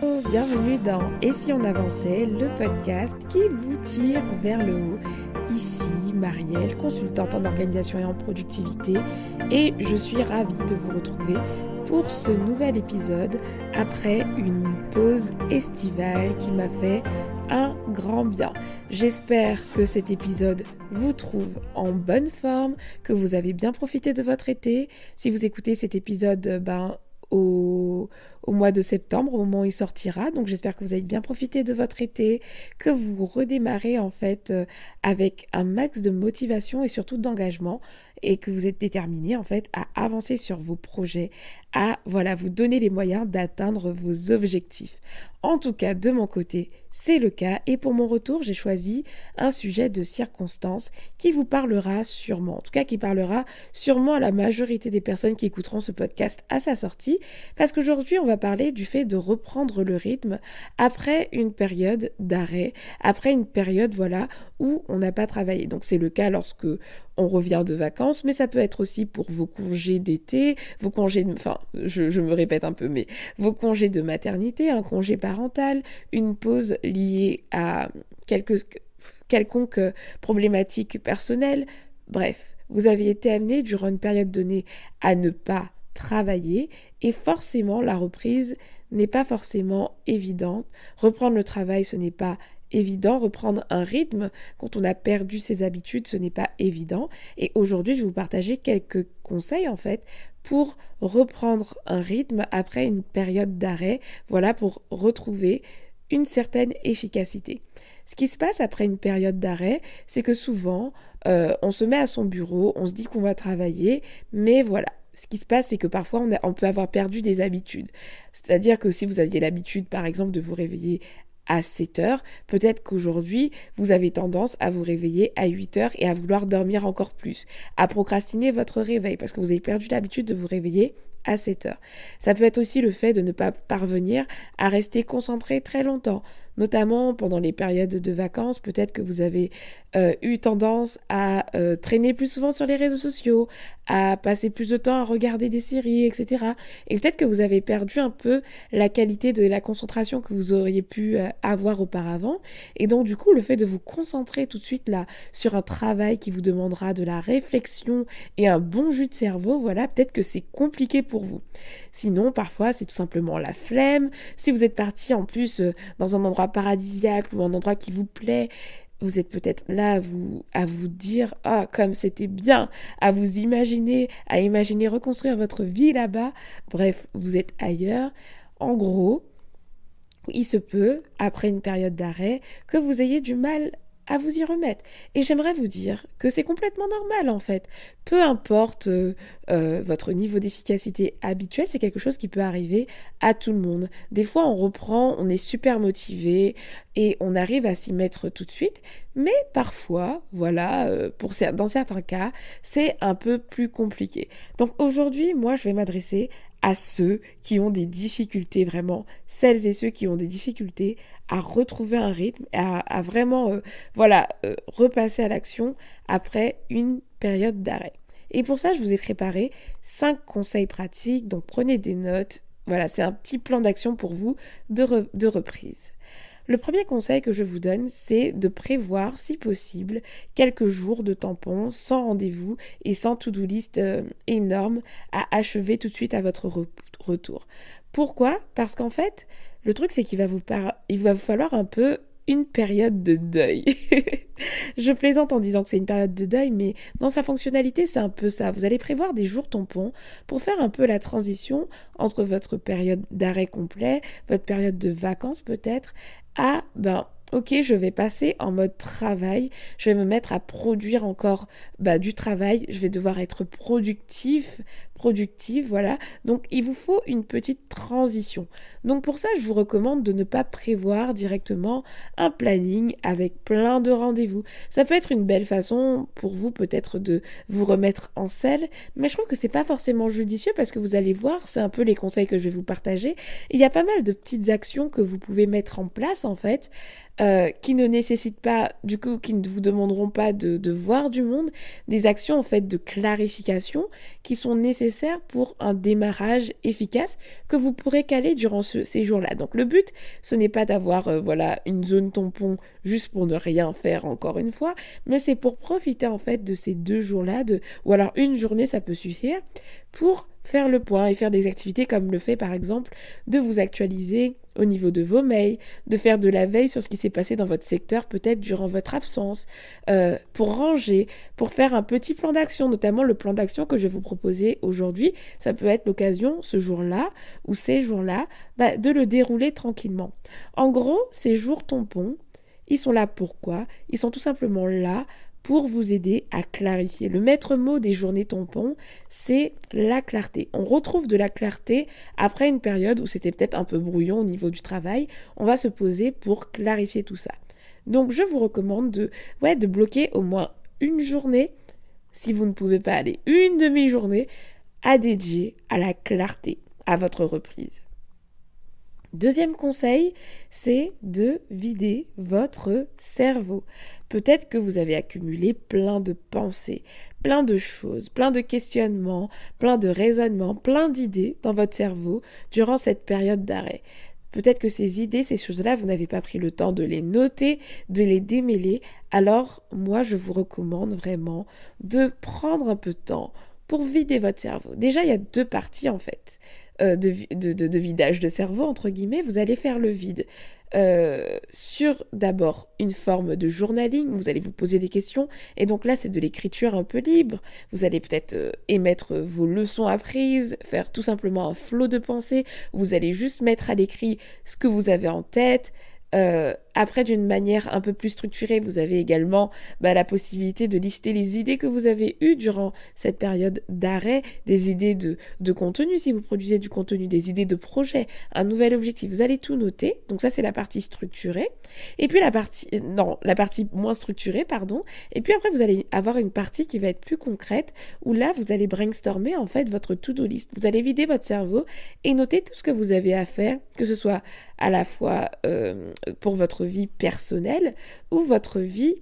Bienvenue dans Et si on avançait, le podcast qui vous tire vers le haut. Ici, Marielle, consultante en organisation et en productivité, et je suis ravie de vous retrouver pour ce nouvel épisode après une pause estivale qui m'a fait un grand bien. J'espère que cet épisode vous trouve en bonne forme, que vous avez bien profité de votre été. Si vous écoutez cet épisode, au mois de septembre, au moment où il sortira. Donc j'espère que vous avez bien profité de votre été, que vous redémarrez en fait avec un max de motivation et surtout d'engagement et que vous êtes déterminé en fait à avancer sur vos projets, à vous donner les moyens d'atteindre vos objectifs. En tout cas, de mon côté, c'est le cas et pour mon retour, j'ai choisi un sujet de circonstance qui vous parlera sûrement, en tout cas qui parlera sûrement à la majorité des personnes qui écouteront ce podcast à sa sortie, parce qu'aujourd'hui, on va parler du fait de reprendre le rythme après une période d'arrêt, après une période où on n'a pas travaillé. Donc c'est le cas lorsque on revient de vacances, mais ça peut être aussi pour vos congés d'été, vos congés, je me répète un peu, mais vos congés de maternité, un congé parental, une pause liée à quelconque problématique personnelle. Bref, vous avez été amené durant une période donnée à ne pas travailler et forcément la reprise n'est pas forcément évidente. Reprendre le travail, ce n'est pas évident. Reprendre un rythme quand on a perdu ses habitudes, ce n'est pas évident. Et aujourd'hui, je vais vous partager quelques conseils en fait pour reprendre un rythme après une période d'arrêt, pour retrouver une certaine efficacité. Ce qui se passe après une période d'arrêt, c'est que souvent, on se met à son bureau, on se dit qu'on va travailler, mais voilà. Ce qui se passe, c'est que parfois, on peut avoir perdu des habitudes. C'est-à-dire que si vous aviez l'habitude, par exemple, de vous réveiller à 7 heures, peut-être qu'aujourd'hui, vous avez tendance à vous réveiller à 8 heures et à vouloir dormir encore plus, à procrastiner votre réveil parce que vous avez perdu l'habitude de vous réveiller à 7 heures. Ça peut être aussi le fait de ne pas parvenir à rester concentré très longtemps, notamment pendant les périodes de vacances. Peut-être que vous avez eu tendance à traîner plus souvent sur les réseaux sociaux, à passer plus de temps à regarder des séries, etc. Et peut-être que vous avez perdu un peu la qualité de la concentration que vous auriez pu avoir auparavant. Et donc, du coup, le fait de vous concentrer tout de suite là sur un travail qui vous demandera de la réflexion et un bon jus de cerveau, peut-être que c'est compliqué pour vous. Sinon, parfois, c'est tout simplement la flemme. Si vous êtes parti en plus dans un endroit paradisiaque ou un endroit qui vous plaît, vous êtes peut-être là à vous dire « Ah, comme c'était bien !» à imaginer reconstruire votre vie là-bas. Bref, vous êtes ailleurs. En gros, il se peut, après une période d'arrêt, que vous ayez du mal à vous y remettre. Et j'aimerais vous dire que c'est complètement normal en fait. Peu importe votre niveau d'efficacité habituel, c'est quelque chose qui peut arriver à tout le monde. Des fois on reprend, on est super motivé et on arrive à s'y mettre tout de suite, mais parfois, dans certains cas, c'est un peu plus compliqué. Donc aujourd'hui, moi je vais m'adresser à ceux qui ont des difficultés vraiment, celles et ceux qui ont des difficultés à retrouver un rythme, à vraiment repasser à l'action après une période d'arrêt. Et pour ça, je vous ai préparé 5 conseils pratiques, donc prenez des notes. Voilà, c'est un petit plan d'action pour vous de reprise. Le premier conseil que je vous donne, c'est de prévoir, si possible, quelques jours de tampon sans rendez-vous et sans to-do list énorme à achever tout de suite à votre retour. Pourquoi ? Parce qu'en fait, le truc, c'est qu'il va vous falloir un peu une période de deuil. Je plaisante en disant que c'est une période de deuil, mais dans sa fonctionnalité, c'est un peu ça. Vous allez prévoir des jours tampons pour faire un peu la transition entre votre période d'arrêt complet, votre période de vacances peut-être, à, ok, je vais passer en mode travail, je vais me mettre à produire encore du travail, je vais devoir être productive, Donc, il vous faut une petite transition. Donc, pour ça, je vous recommande de ne pas prévoir directement un planning avec plein de rendez-vous. Ça peut être une belle façon pour vous peut-être de vous remettre en selle, mais je trouve que c'est pas forcément judicieux parce que vous allez voir, c'est un peu les conseils que je vais vous partager. Il y a pas mal de petites actions que vous pouvez mettre en place en fait qui ne nécessitent pas, du coup, qui ne vous demanderont pas de voir du monde, des actions en fait de clarification qui sont nécessaires pour un démarrage efficace que vous pourrez caler durant ces jours-là. Donc le but, ce n'est pas d'avoir une zone tampon juste pour ne rien faire encore une fois, mais c'est pour profiter en fait de ces 2 jours-là, ou alors une journée ça peut suffire pour faire le point et faire des activités comme le fait par exemple de vous actualiser au niveau de vos mails, de faire de la veille sur ce qui s'est passé dans votre secteur peut-être durant votre absence, pour ranger, pour faire un petit plan d'action, notamment le plan d'action que je vais vous proposer aujourd'hui. Ça peut être l'occasion ce jour-là ou ces jours-là de le dérouler tranquillement. En gros, ces jours tampons, ils sont là pourquoi ? Ils sont tout simplement là pour vous aider à clarifier. Le maître mot des journées tampons, c'est la clarté. On retrouve de la clarté après une période où c'était peut-être un peu brouillon au niveau du travail. On va se poser pour clarifier tout ça. Donc, je vous recommande de bloquer au moins une journée, si vous ne pouvez pas aller une demi-journée, à dédier à la clarté, à votre reprise. Deuxième conseil, c'est de vider votre cerveau. Peut-être que vous avez accumulé plein de pensées, plein de choses, plein de questionnements, plein de raisonnements, plein d'idées dans votre cerveau durant cette période d'arrêt. Peut-être que ces idées, ces choses-là, vous n'avez pas pris le temps de les noter, de les démêler. Alors, moi, je vous recommande vraiment de prendre un peu de temps pour vider votre cerveau. Déjà, il y a 2 parties en fait. De vidage de cerveau, entre guillemets, vous allez faire le vide sur d'abord une forme de journaling, vous allez vous poser des questions, et donc là c'est de l'écriture un peu libre, vous allez peut-être émettre vos leçons apprises, faire tout simplement un flot de pensée, vous allez juste mettre à l'écrit ce que vous avez en tête. Après, d'une manière un peu plus structurée, vous avez également la possibilité de lister les idées que vous avez eues durant cette période d'arrêt, des idées de contenu si vous produisez du contenu, des idées de projet, un nouvel objectif. Vous allez tout noter. Donc ça, c'est la partie structurée. Et puis la partie moins structurée, pardon. Et puis après, vous allez avoir une partie qui va être plus concrète, où là, vous allez brainstormer en fait votre to-do list. Vous allez vider votre cerveau et noter tout ce que vous avez à faire, que ce soit à la fois pour votre vie personnelle ou votre vie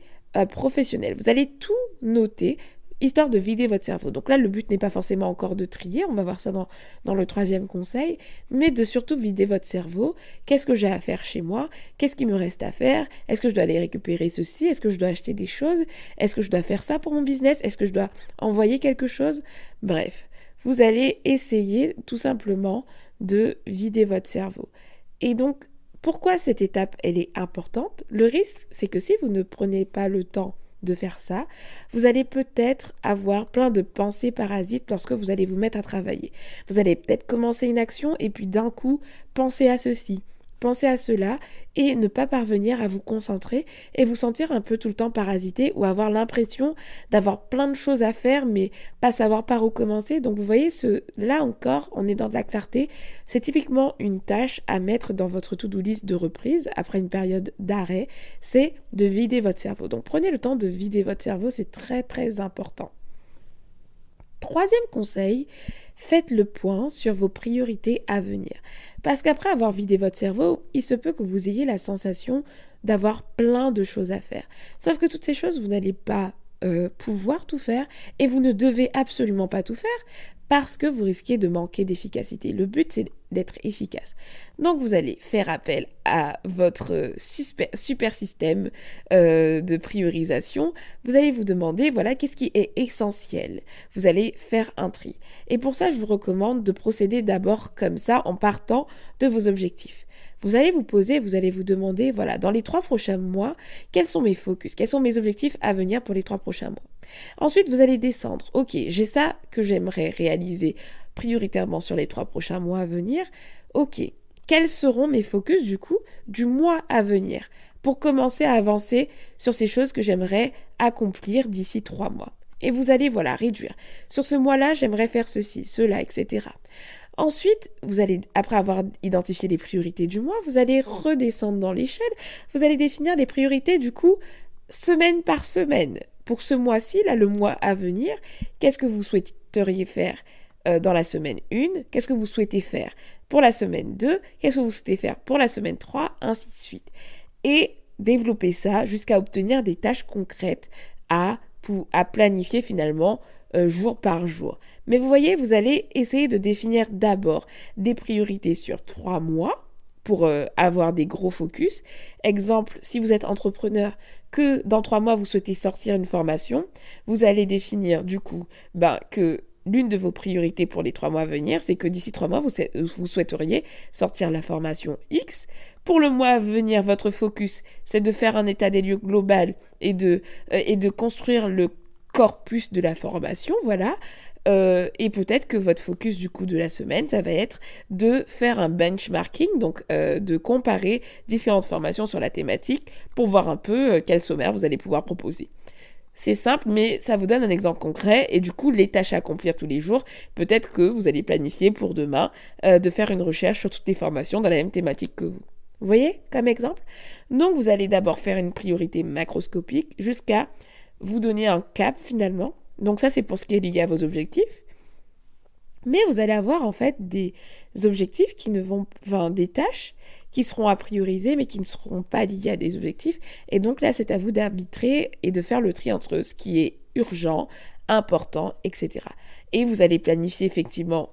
professionnelle. Vous allez tout noter, histoire de vider votre cerveau. Donc là, le but n'est pas forcément encore de trier, on va voir ça dans le 3e conseil, mais de surtout vider votre cerveau. Qu'est-ce que j'ai à faire chez moi ? Qu'est-ce qui me reste à faire ? Est-ce que je dois aller récupérer ceci ? Est-ce que je dois acheter des choses ? Est-ce que je dois faire ça pour mon business ? Est-ce que je dois envoyer quelque chose ? Bref, vous allez essayer tout simplement de vider votre cerveau. Et donc, pourquoi cette étape, elle est importante ? Le risque, c'est que si vous ne prenez pas le temps de faire ça, vous allez peut-être avoir plein de pensées parasites lorsque vous allez vous mettre à travailler. Vous allez peut-être commencer une action et puis d'un coup, penser à ceci, penser à cela et ne pas parvenir à vous concentrer et vous sentir un peu tout le temps parasité ou avoir l'impression d'avoir plein de choses à faire mais pas savoir par où commencer. Donc vous voyez, là encore, on est dans de la clarté. C'est typiquement une tâche à mettre dans votre to-do list de reprise après une période d'arrêt, c'est de vider votre cerveau. Donc prenez le temps de vider votre cerveau, c'est très très important. 3e conseil, faites le point sur vos priorités à venir. Parce qu'après avoir vidé votre cerveau, il se peut que vous ayez la sensation d'avoir plein de choses à faire. Sauf que toutes ces choses, vous n'allez pas pouvoir tout faire et vous ne devez absolument pas tout faire parce que vous risquez de manquer d'efficacité. Le but, c'est d'être efficace. Donc, vous allez faire appel à votre super système de priorisation. Vous allez vous demander, qu'est-ce qui est essentiel ? Vous allez faire un tri. Et pour ça, je vous recommande de procéder d'abord comme ça, en partant de vos objectifs. Vous allez vous poser, vous allez vous demander, dans les 3 prochains mois, quels sont mes focus ? Quels sont mes objectifs à venir pour les 3 prochains mois ? Ensuite, vous allez descendre. Ok, j'ai ça que j'aimerais réaliser prioritairement sur les 3 prochains mois à venir. Ok, quels seront mes focus du mois à venir pour commencer à avancer sur ces choses que j'aimerais accomplir d'ici 3 mois. Et vous allez, réduire. Sur ce mois-là, j'aimerais faire ceci, cela, etc. Ensuite, vous allez, après avoir identifié les priorités du mois, vous allez redescendre dans l'échelle. Vous allez définir les priorités, semaine par semaine. Pour ce mois-ci, le mois à venir, qu'est-ce que vous souhaiteriez faire dans la semaine 1 ? Qu'est-ce que vous souhaitez faire pour la semaine 2 ? Qu'est-ce que vous souhaitez faire pour la semaine 3 ? Ainsi de suite. Et développer ça jusqu'à obtenir des tâches concrètes à planifier finalement jour par jour. Mais vous voyez, vous allez essayer de définir d'abord des priorités sur 3 mois pour avoir des gros focus. Exemple, si vous êtes entrepreneur, que dans 3 mois, vous souhaitez sortir une formation, vous allez définir du coup que l'une de vos priorités pour les 3 mois à venir, c'est que d'ici 3 mois, vous souhaiteriez sortir la formation X. Pour le mois à venir, votre focus, c'est de faire un état des lieux global et de construire le corpus de la formation, voilà. Et peut-être que votre focus du coup de la semaine, ça va être de faire un benchmarking, donc de comparer différentes formations sur la thématique pour voir un peu quel sommaire vous allez pouvoir proposer. C'est simple, mais ça vous donne un exemple concret et du coup, les tâches à accomplir tous les jours, peut-être que vous allez planifier pour demain de faire une recherche sur toutes les formations dans la même thématique que vous. Vous voyez, comme exemple? Donc, vous allez d'abord faire une priorité macroscopique jusqu'à vous donner un cap finalement. Donc ça, c'est pour ce qui est lié à vos objectifs. Mais vous allez avoir en fait des objectifs des tâches qui seront à prioriser mais qui ne seront pas liées à des objectifs. Et donc là, c'est à vous d'arbitrer et de faire le tri entre ce qui est urgent, important, etc. Et vous allez planifier effectivement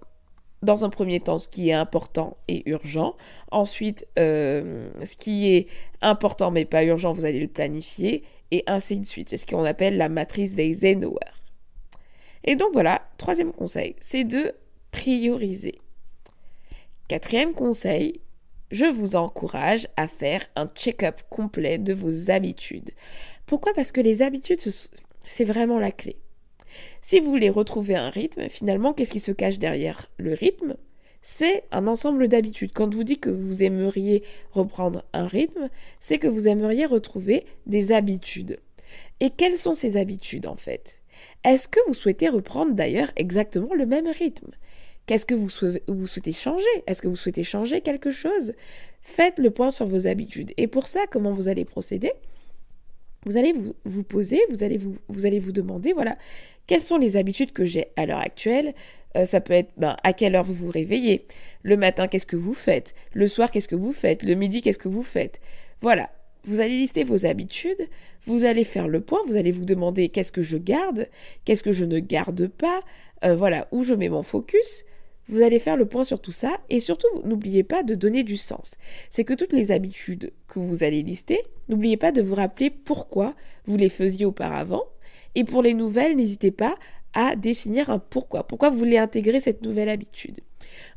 dans un premier temps ce qui est important et urgent. Ensuite, ce qui est important mais pas urgent, vous allez le planifier et ainsi de suite. C'est ce qu'on appelle la matrice d'Eisenhower. Et donc voilà, 3e conseil, c'est de prioriser. 4e conseil, je vous encourage à faire un check-up complet de vos habitudes. Pourquoi ? Parce que les habitudes, c'est vraiment la clé. Si vous voulez retrouver un rythme, finalement, qu'est-ce qui se cache derrière le rythme ? C'est un ensemble d'habitudes. Quand je vous dis que vous aimeriez reprendre un rythme, c'est que vous aimeriez retrouver des habitudes. Et quelles sont ces habitudes en fait ? Est-ce que vous souhaitez reprendre d'ailleurs exactement le même rythme ? Qu'est-ce que vous souhaitez changer ? Est-ce que vous souhaitez changer quelque chose ? Faites le point sur vos habitudes. Et pour ça, comment vous allez procéder ? Vous allez vous poser, vous allez vous demander, voilà, quelles sont les habitudes que j'ai à l'heure actuelle ? Ça peut être à quelle heure vous vous réveillez ? Le matin, qu'est-ce que vous faites ? Le soir, qu'est-ce que vous faites ? Le midi, qu'est-ce que vous faites ? Voilà. Vous allez lister vos habitudes, vous allez faire le point, vous allez vous demander qu'est-ce que je garde, qu'est-ce que je ne garde pas, voilà, où je mets mon focus. Vous allez faire le point sur tout ça et surtout, n'oubliez pas de donner du sens. C'est que toutes les habitudes que vous allez lister, n'oubliez pas de vous rappeler pourquoi vous les faisiez auparavant. Et pour les nouvelles, n'hésitez pas à définir un pourquoi. Pourquoi vous voulez intégrer cette nouvelle habitude.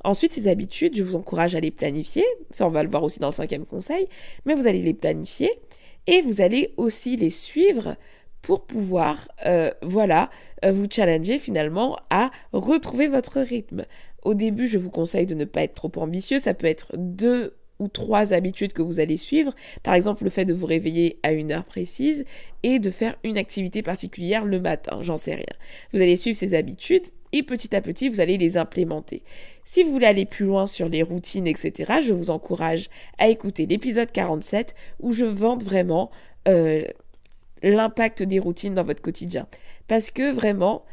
Ensuite, ces habitudes, je vous encourage à les planifier. Ça, on va le voir aussi dans le 5e conseil. Mais vous allez les planifier et vous allez aussi les suivre pour pouvoir, vous challenger finalement à retrouver votre rythme. Au début, je vous conseille de ne pas être trop ambitieux. Ça peut être 2 ou 3 habitudes que vous allez suivre. Par exemple, le fait de vous réveiller à une heure précise et de faire une activité particulière le matin, j'en sais rien. Vous allez suivre ces habitudes et petit à petit, vous allez les implémenter. Si vous voulez aller plus loin sur les routines, etc., je vous encourage à écouter l'épisode 47 où je vante vraiment l'impact des routines dans votre quotidien. Parce que vraiment,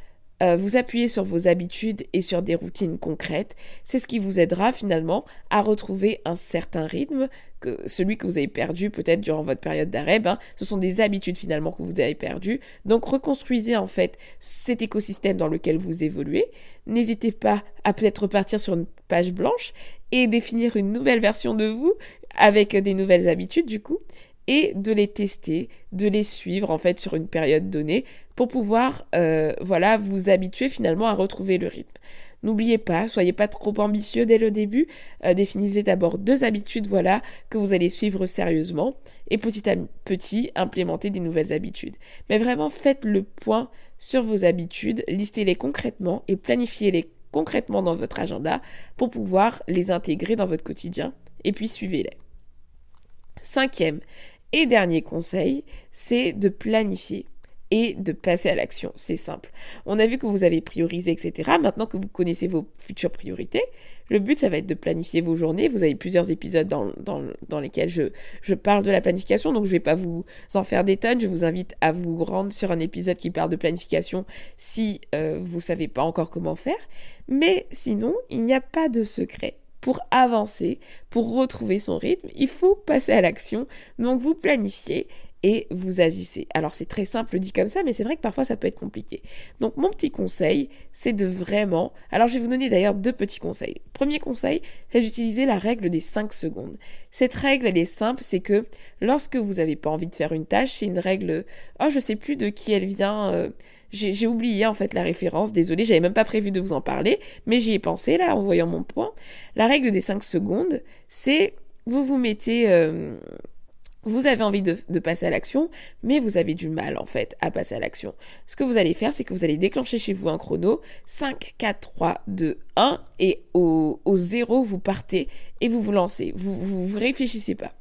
vous appuyez sur vos habitudes et sur des routines concrètes, c'est ce qui vous aidera finalement à retrouver un certain rythme, celui que vous avez perdu peut-être durant votre période d'arrêt, ce sont des habitudes finalement que vous avez perdues. Donc reconstruisez en fait cet écosystème dans lequel vous évoluez. N'hésitez pas à peut-être repartir sur une page blanche et définir une nouvelle version de vous avec des nouvelles habitudes du coup. Et de les tester, de les suivre en fait sur une période donnée pour pouvoir vous habituer finalement à retrouver le rythme. N'oubliez pas, soyez pas trop ambitieux dès le début, définissez d'abord 2 habitudes que vous allez suivre sérieusement et petit à petit implémenter des nouvelles habitudes. Mais vraiment faites le point sur vos habitudes, listez-les concrètement et planifiez-les concrètement dans votre agenda pour pouvoir les intégrer dans votre quotidien et puis suivez-les. 5e et dernier conseil, c'est de planifier et de passer à l'action. C'est simple. On a vu que vous avez priorisé, etc. Maintenant que vous connaissez vos futures priorités, le but, ça va être de planifier vos journées. Vous avez plusieurs épisodes dans lesquels je parle de la planification, donc je ne vais pas vous en faire des tonnes. Je vous invite à vous rendre sur un épisode qui parle de planification si vous ne savez pas encore comment faire. Mais sinon, il n'y a pas de secret. pour avancer, pour retrouver son rythme, il faut passer à l'action. Donc vous planifiez et vous agissez. Alors c'est très simple dit comme ça, mais c'est vrai que parfois ça peut être compliqué. Donc mon petit conseil, c'est de vraiment... Alors je vais vous donner d'ailleurs 2 petits conseils. Premier conseil, c'est d'utiliser la règle des 5 secondes. Cette règle, elle est simple, c'est que lorsque vous n'avez pas envie de faire une tâche, c'est une règle... Oh, je sais plus de qui elle vient... J'ai oublié en fait la référence, désolée, j'avais même pas prévu de vous en parler, mais j'y ai pensé là en voyant mon point. La règle des 5 secondes, c'est vous vous mettez... Vous avez envie de passer à l'action, mais vous avez du mal en fait à passer à l'action. Ce que vous allez faire, c'est que vous allez déclencher chez vous un chrono, 5, 4, 3, 2, 1, et au 0, vous partez et vous vous lancez. Vous réfléchissez pas.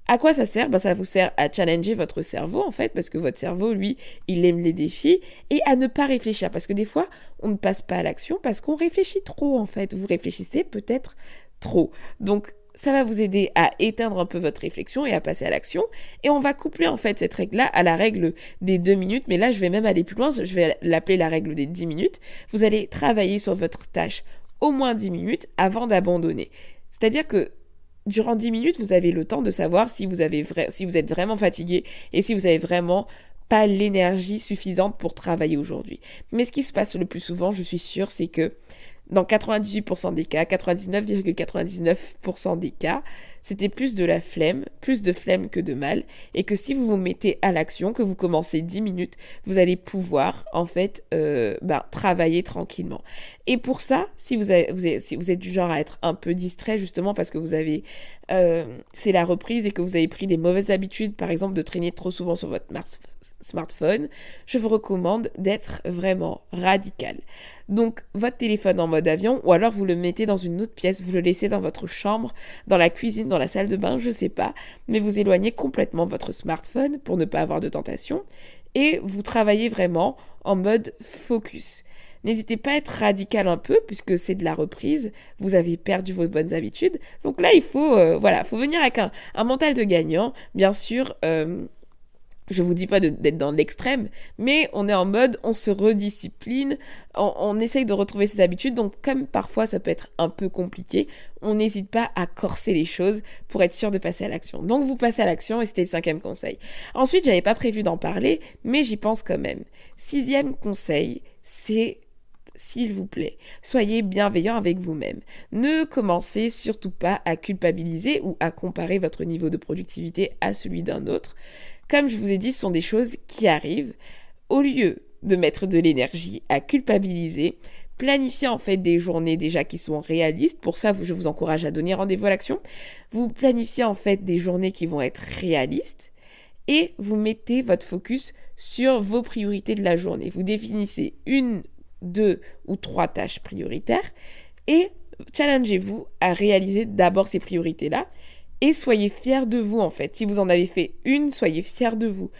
À quoi ça sert ? Ça vous sert à challenger votre cerveau en fait, parce que votre cerveau, lui, il aime les défis, et à ne pas réfléchir, parce que des fois, on ne passe pas à l'action parce qu'on réfléchit trop en fait. Vous réfléchissez peut-être trop. Donc, ça va vous aider à éteindre un peu votre réflexion et à passer à l'action. Et on va coupler en fait cette règle-là à la règle des 2 minutes. Mais là, je vais même aller plus loin. Je vais l'appeler la règle des 10 minutes. Vous allez travailler sur votre tâche au moins 10 minutes avant d'abandonner. C'est-à-dire que durant 10 minutes, vous avez le temps de savoir si vous êtes vraiment fatigué et si vous avez vraiment pas l'énergie suffisante pour travailler aujourd'hui. Mais ce qui se passe le plus souvent, je suis sûre, c'est que dans 98% des cas, 99,99% des cas, c'était plus de flemme que de mal, et que si vous vous mettez à l'action, que vous commencez 10 minutes, vous allez pouvoir en fait travailler tranquillement. Et pour ça, si vous êtes du genre à être un peu distrait justement parce que c'est la reprise et que vous avez pris des mauvaises habitudes, par exemple de traîner trop souvent sur votre smartphone, je vous recommande d'être vraiment radical. Donc votre téléphone en mode avion, ou alors vous le mettez dans une autre pièce, vous le laissez dans votre chambre, dans la cuisine, dans la salle de bain, je sais pas, mais vous éloignez complètement votre smartphone pour ne pas avoir de tentation, et vous travaillez vraiment en mode focus. N'hésitez pas à être radical un peu, puisque c'est de la reprise, vous avez perdu vos bonnes habitudes, donc là il faut venir avec un mental de gagnant, bien sûr. Je vous dis pas d'être dans l'extrême, mais on est en mode, on se rediscipline, on essaye de retrouver ses habitudes, donc comme parfois ça peut être un peu compliqué, on n'hésite pas à corser les choses pour être sûr de passer à l'action. Donc vous passez à l'action et c'était le 5e conseil. Ensuite, j'avais pas prévu d'en parler, mais j'y pense quand même. 6e conseil, c'est... S'il vous plaît, soyez bienveillant avec vous-même. Ne commencez surtout pas à culpabiliser ou à comparer votre niveau de productivité à celui d'un autre. Comme je vous ai dit, ce sont des choses qui arrivent. Au lieu de mettre de l'énergie à culpabiliser, planifiez en fait des journées déjà qui sont réalistes. Pour ça, je vous encourage à donner rendez-vous à l'action. Vous planifiez en fait des journées qui vont être réalistes. Et vous mettez votre focus sur vos priorités de la journée. Vous définissez 1, 2 ou 3 tâches prioritaires et challengez-vous à réaliser d'abord ces priorités-là et soyez fiers de vous en fait. Si vous en avez fait une, soyez fiers de vous.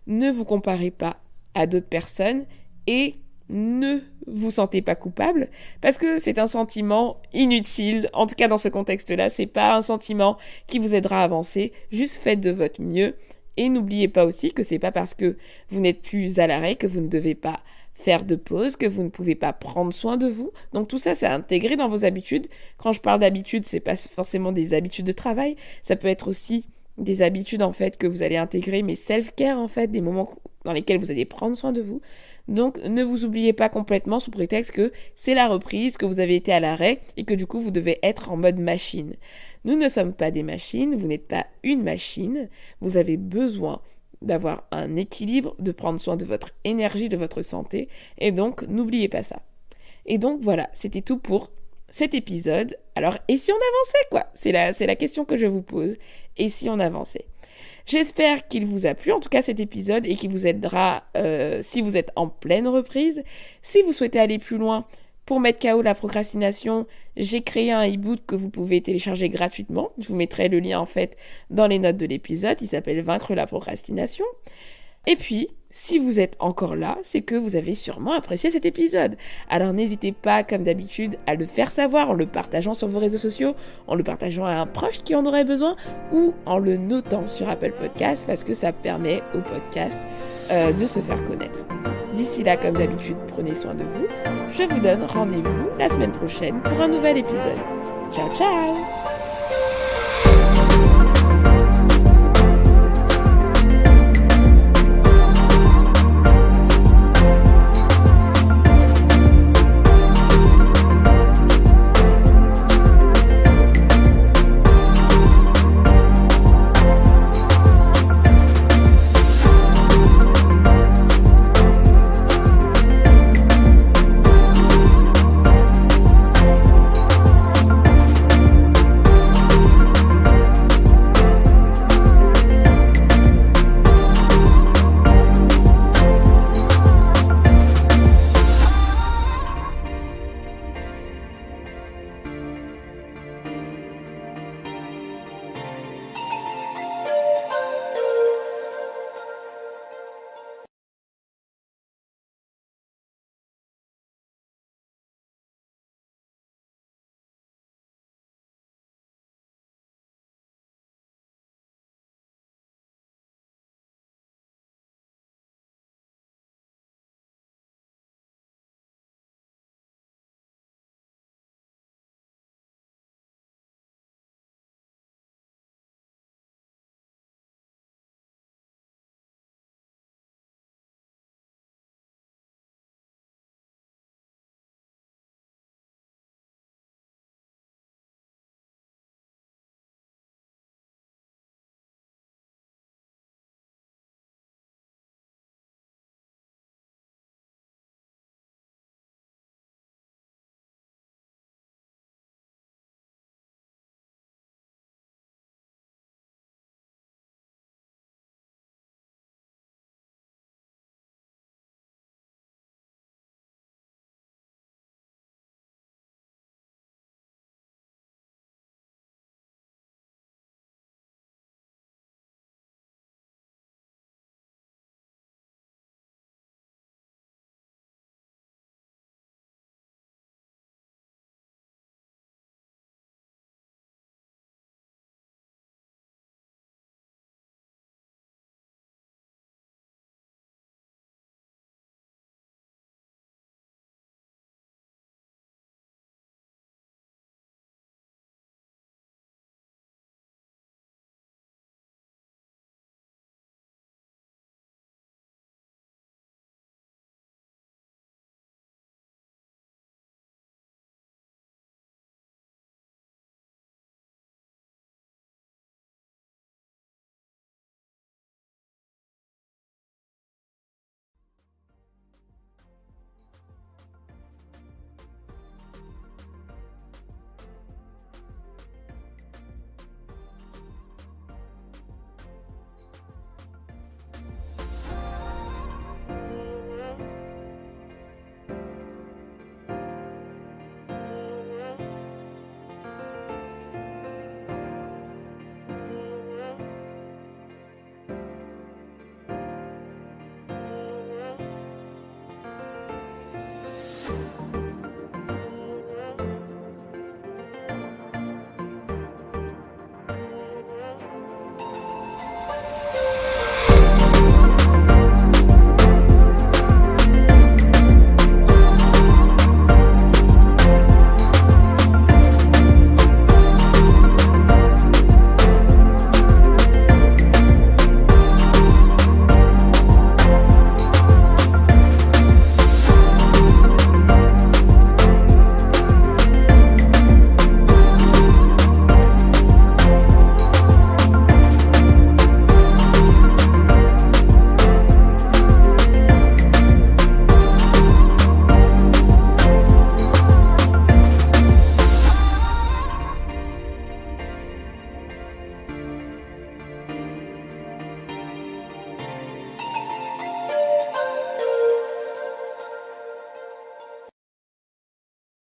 Ne vous comparez pas à d'autres personnes et ne vous sentez pas coupable parce que c'est un sentiment inutile. En tout cas dans ce contexte-là, c'est pas un sentiment qui vous aidera à avancer. Juste faites de votre mieux et n'oubliez pas aussi que c'est pas parce que vous n'êtes plus à l'arrêt que vous ne devez pas faire de pause, que vous ne pouvez pas prendre soin de vous. Donc tout ça, c'est intégré dans vos habitudes. Quand je parle d'habitudes, c'est pas forcément des habitudes de travail, ça peut être aussi des habitudes en fait que vous allez intégrer, mais self-care en fait, des moments dans lesquels vous allez prendre soin de vous. Donc ne vous oubliez pas complètement sous prétexte que c'est la reprise, que vous avez été à l'arrêt et que du coup vous devez être en mode machine. Nous ne sommes pas des machines, vous n'êtes pas une machine, vous avez besoin d'avoir un équilibre, de prendre soin de votre énergie, de votre santé, et donc n'oubliez pas ça. Et donc voilà, c'était tout pour cet épisode. Alors, et si on avançait quoi ? C'est la question que je vous pose. Et si on avançait ? J'espère qu'il vous a plu, en tout cas cet épisode, et qu'il vous aidera si vous êtes en pleine reprise. Si vous souhaitez aller plus loin, pour mettre KO la procrastination, j'ai créé un e-book que vous pouvez télécharger gratuitement. Je vous mettrai le lien en fait dans les notes de l'épisode. Il s'appelle Vaincre la procrastination. Et puis, si vous êtes encore là, c'est que vous avez sûrement apprécié cet épisode. Alors n'hésitez pas, comme d'habitude, à le faire savoir en le partageant sur vos réseaux sociaux, en le partageant à un proche qui en aurait besoin, ou en le notant sur Apple Podcasts, parce que ça permet au podcast de se faire connaître. D'ici là, comme d'habitude, prenez soin de vous. Je vous donne rendez-vous la semaine prochaine pour un nouvel épisode. Ciao, ciao!